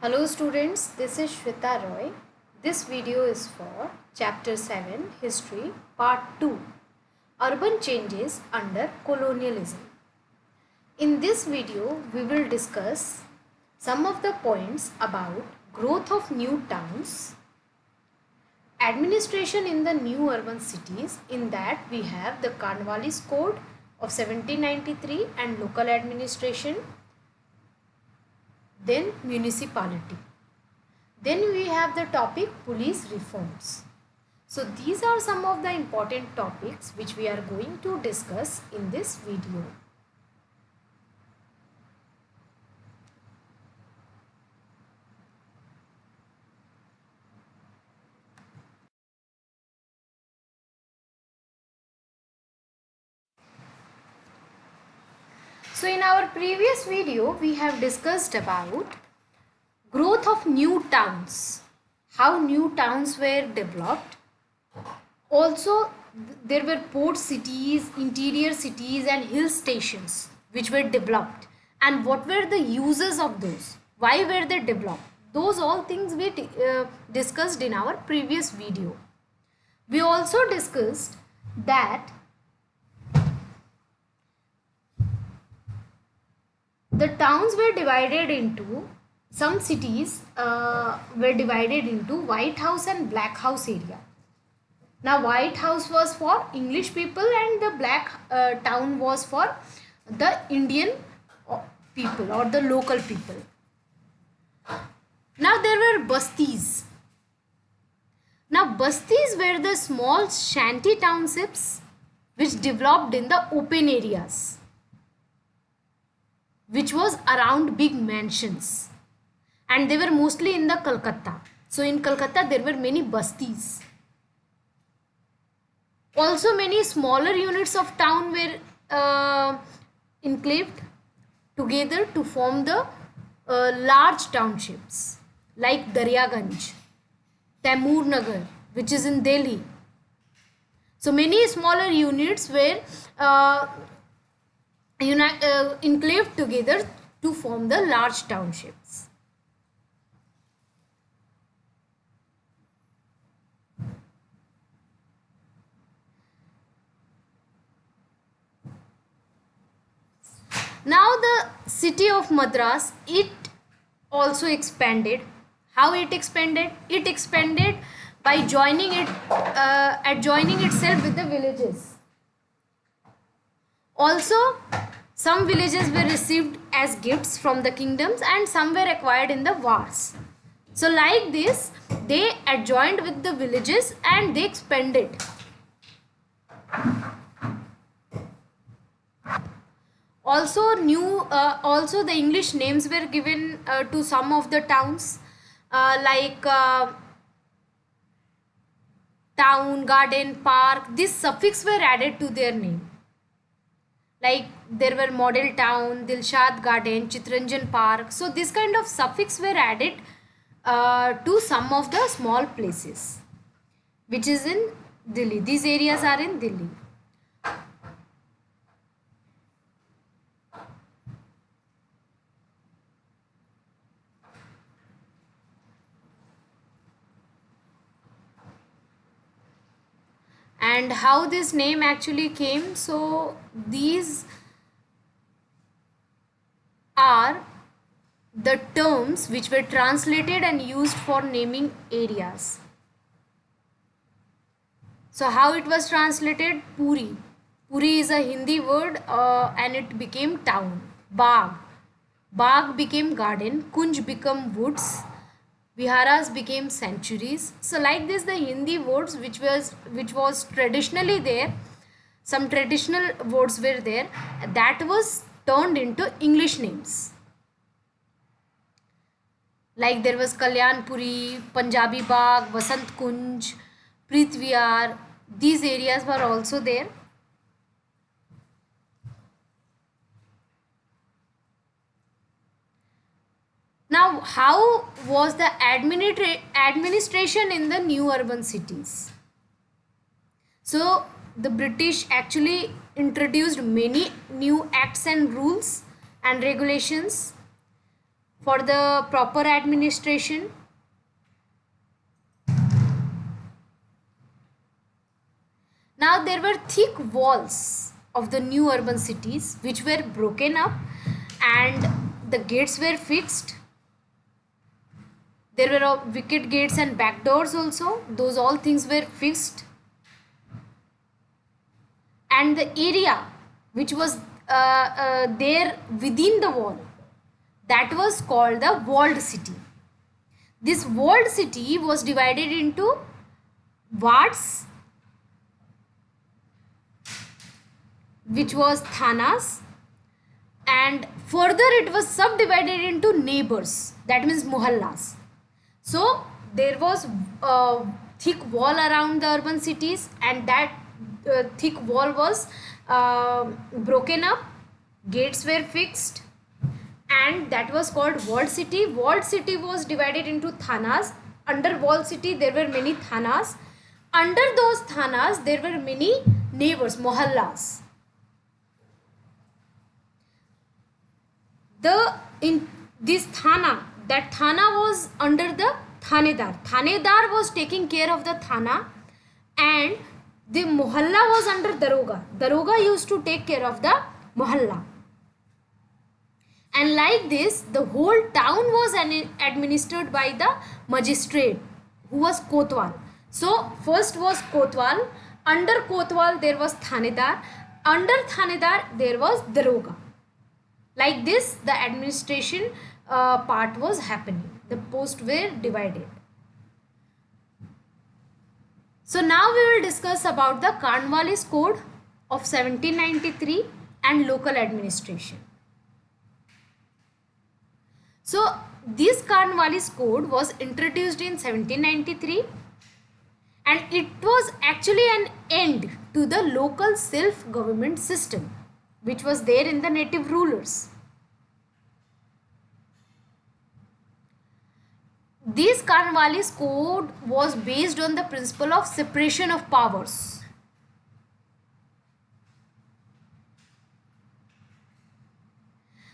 Hello students, this is Shweta Roy. This video is for Chapter 7 History Part 2 Urban Changes Under Colonialism. In this video, we will discuss some of the points about growth of new towns, administration in the new urban cities. In that we have the Cornwallis Code of 1793 and local administration, then municipality. Then we have the topic police reforms. So these are some of the important topics which we are going to discuss in this video. So in our previous video we have discussed about growth of new towns, how new towns were developed. Also there were port cities, interior cities and hill stations which were developed, and what were the uses of those, why were they developed. Those all things we discussed in our previous video. We also discussed that the towns were divided into, some cities were divided into White House and Black House area. Now White House was for English people and the Black town was for the Indian people or the local people. Now there were bastis. Now bastis were the small shanty townships which developed in the open areas, which was around big mansions, and they were mostly in the Calcutta. So in Calcutta there were many bastis. Also many smaller units of town were enclaved together to form the large townships like Daryaganj, Taimur Nagar, which is in Delhi. So many smaller units were enclaved together to form the large townships. Now the city of Madras, it also expanded. How it expanded? It expanded by joining adjoining itself with the villages. Also, some villages were received as gifts from the kingdoms and some were acquired in the wars. So like this, they adjoined with the villages and they expanded. Also the English names were given to some of the towns, like town, garden, park. These suffix were added to their name. Like there were Model Town, Dilshad Garden, Chitranjan Park. So this kind of suffix were added to some of the small places which is in Delhi. These areas are in Delhi. And how this name actually came, so these are the terms which were translated and used for naming areas. So how it was translated? Puri. Puri is a Hindi word and it became town. Bagh. Bagh became garden. Kunj became woods. Viharas became sanctuaries. So like this, the Hindi words which was traditionally there, some traditional words were there, that was turned into English names. Like there was Kalyanpuri, Punjabi Bagh, Vasant Kunj, Preet Vihar. These areas were also there. Now, how was the administration in the new urban cities? So, the British actually introduced many new acts and rules and regulations. for the proper administration. Now there were thick walls of the new urban cities which were broken up and the gates were fixed. There were wicket gates and back doors also. Those all things were fixed. And the area which was there within the wall, that was called the walled city. This walled city was divided into wards, which was thanas, and further it was subdivided into neighbors, that means muhallas. So there was a thick wall around the urban cities, and that thick wall was broken up, gates were fixed, and that was called walled city. Walled city was divided into thanas. Under walled city there were many thanas. Under those thanas there were many neighbors, mohallas. In this thana, that thana was under the thanedar. Thanedar was taking care of the thana, and the mohalla was under daroga. Daroga used to take care of the mohalla. And like this, the whole town was administered by the magistrate, who was kotwal. So first was kotwal. Under kotwal there was thanedar. Under thanedar there was daroga. Like this, the administration part was happening. The posts were divided. So now we will discuss about the Cornwallis Code of 1793 and local administration. So this Cornwallis Code was introduced in 1793, and it was actually an end to the local self-government system which was there in the native rulers. This Cornwallis Code was based on the principle of separation of powers.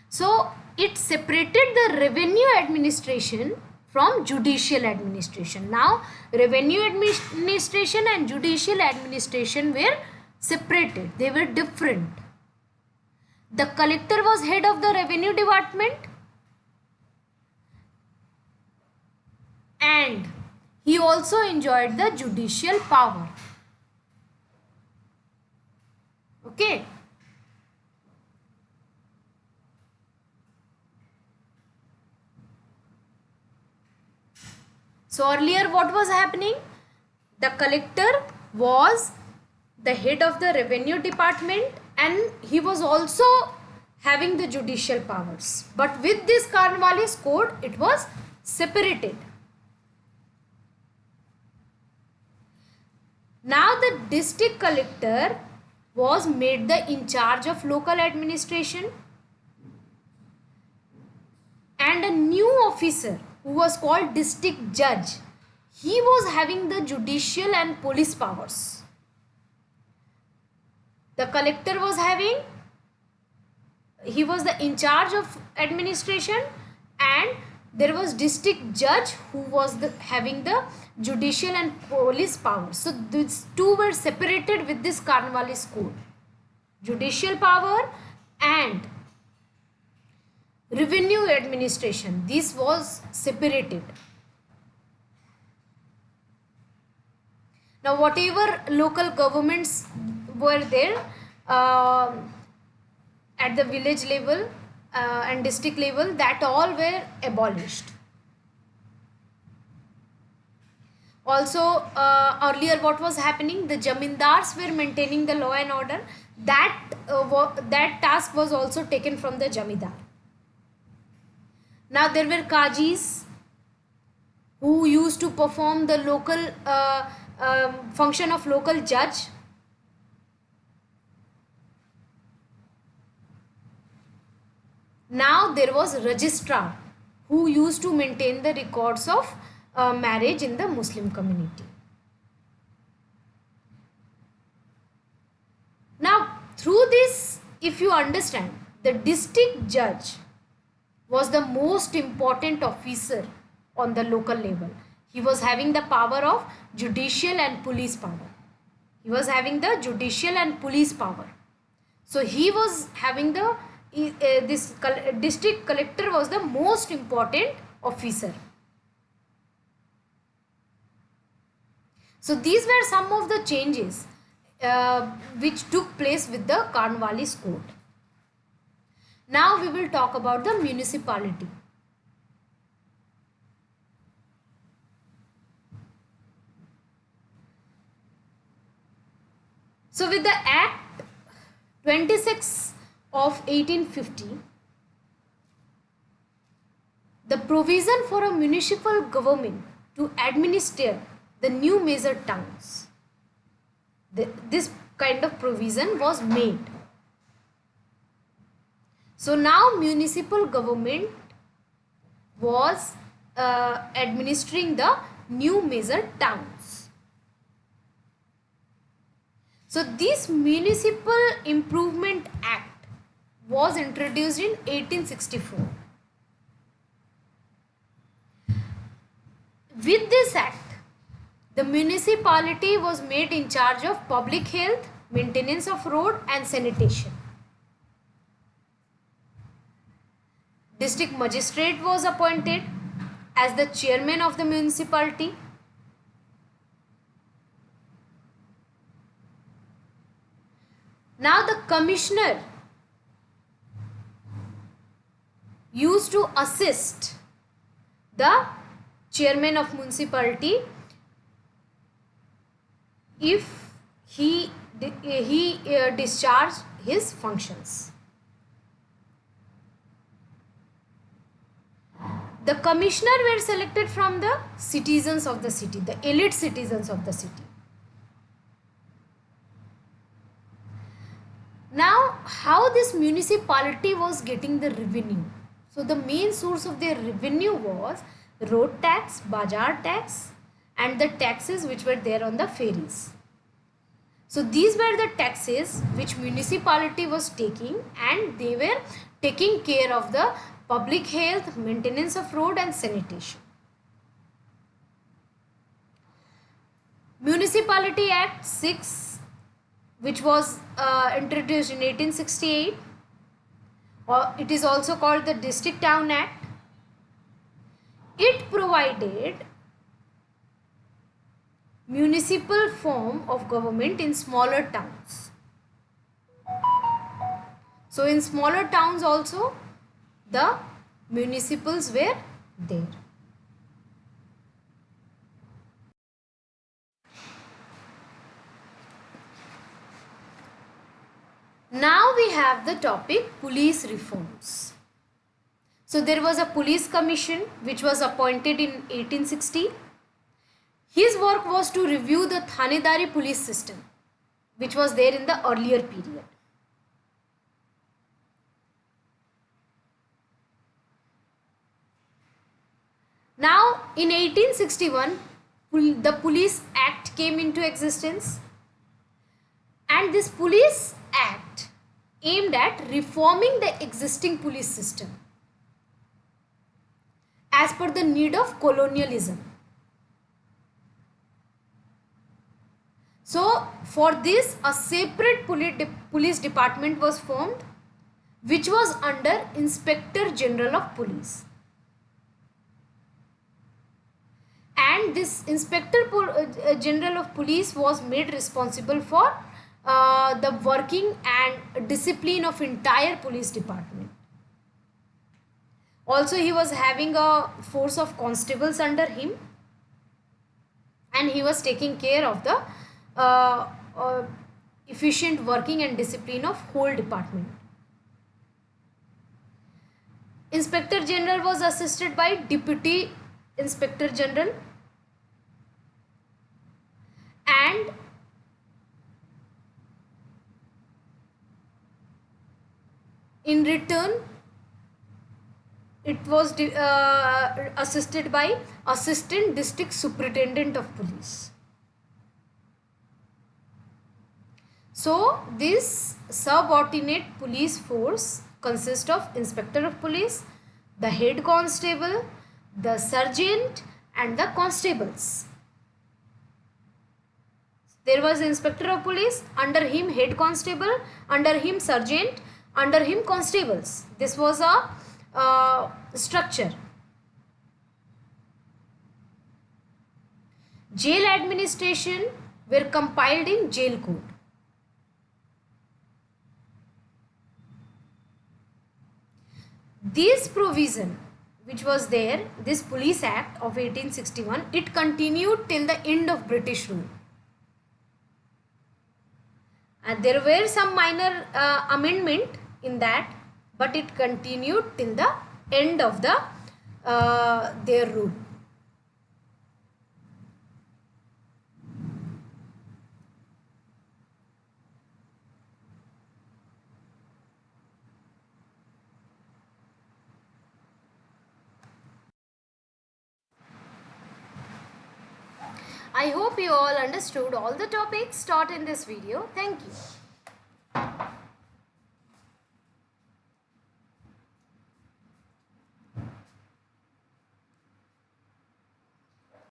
So it separated the revenue administration from judicial administration. Now revenue administration and judicial administration were separated. They were different. The collector was head of the revenue department, and he also enjoyed the judicial power. Okay. So earlier what was happening? The collector was the head of the revenue department, and he was also having the judicial powers. But with this Cornwallis Code, it was separated. Now the district collector was made the in charge of local administration, and a new officer who was called district judge, he was having the judicial and police powers. The collector was having, he was the in charge of administration, and there was district judge who was having the judicial and police powers. So these two were separated with this Cornwallis Code. Judicial power and revenue administration, this was separated. Now whatever local governments were there at the village level and district level, that all were abolished. Also earlier what was happening, the jamindars were maintaining the law and order. That task was also taken from the jamindar. Now there were kajis who used to perform the local function of local judge. Now there was registrar who used to maintain the records of marriage in the Muslim community. Now through this, if you understand, the district judge was the most important officer on the local level. He was having the power of judicial and police power. He was having the judicial and police power. So he was having the this district collector was the most important officer. So these were some of the changes which took place with the Cornwallis Code. Now we will talk about the municipality. So with the Act 26 of 1850, the provision for a municipal government to administer the new major towns, this kind of provision was made. So now municipal government was administering the new major towns. So this Municipal Improvement Act was introduced in 1864. With this act, the municipality was made in charge of public health, maintenance of road and sanitation. District magistrate was appointed as the chairman of the municipality. Now the commissioner used to assist the chairman of municipality if he discharged his functions. The commissioner were selected from the citizens of the city, the elite citizens of the city. Now, how this municipality was getting the revenue? So the main source of their revenue was road tax, bazaar tax, and the taxes which were there on the ferries. So these were the taxes which municipality was taking, and they were taking care of the public health, maintenance of road and sanitation. Municipality Act 6, which was introduced in 1868, or it is also called the District Town Act. It provided municipal form of government in smaller towns. So in smaller towns also the municipals were there. Now we have the topic police reforms. So there was a police commission which was appointed in 1860. His work was to review the Thanedari police system which was there in the earlier period. Now in 1861 the Police Act came into existence, and this Police Act aimed at reforming the existing police system as per the need of colonialism. So for this a separate police department was formed which was under Inspector General of Police. And this Inspector General of Police was made responsible for the working and discipline of entire police department. Also he was having a force of constables under him, and he was taking care of the efficient working and discipline of whole department. Inspector General was assisted by Deputy Inspector General, and in return it was assisted by Assistant District Superintendent of Police. So this subordinate police force consists of Inspector of Police, the head constable, the sergeant, and the constables. There was inspector of police, under him head constable, under him sergeant, under him constables. This was a structure. Jail administration were compiled in jail code. This provision which was there, this Police Act of 1861, it continued till the end of British rule. And there were some minor amendment in that, but it continued till the end of the their rule. I hope you all understood all the topics taught in this video. Thank you.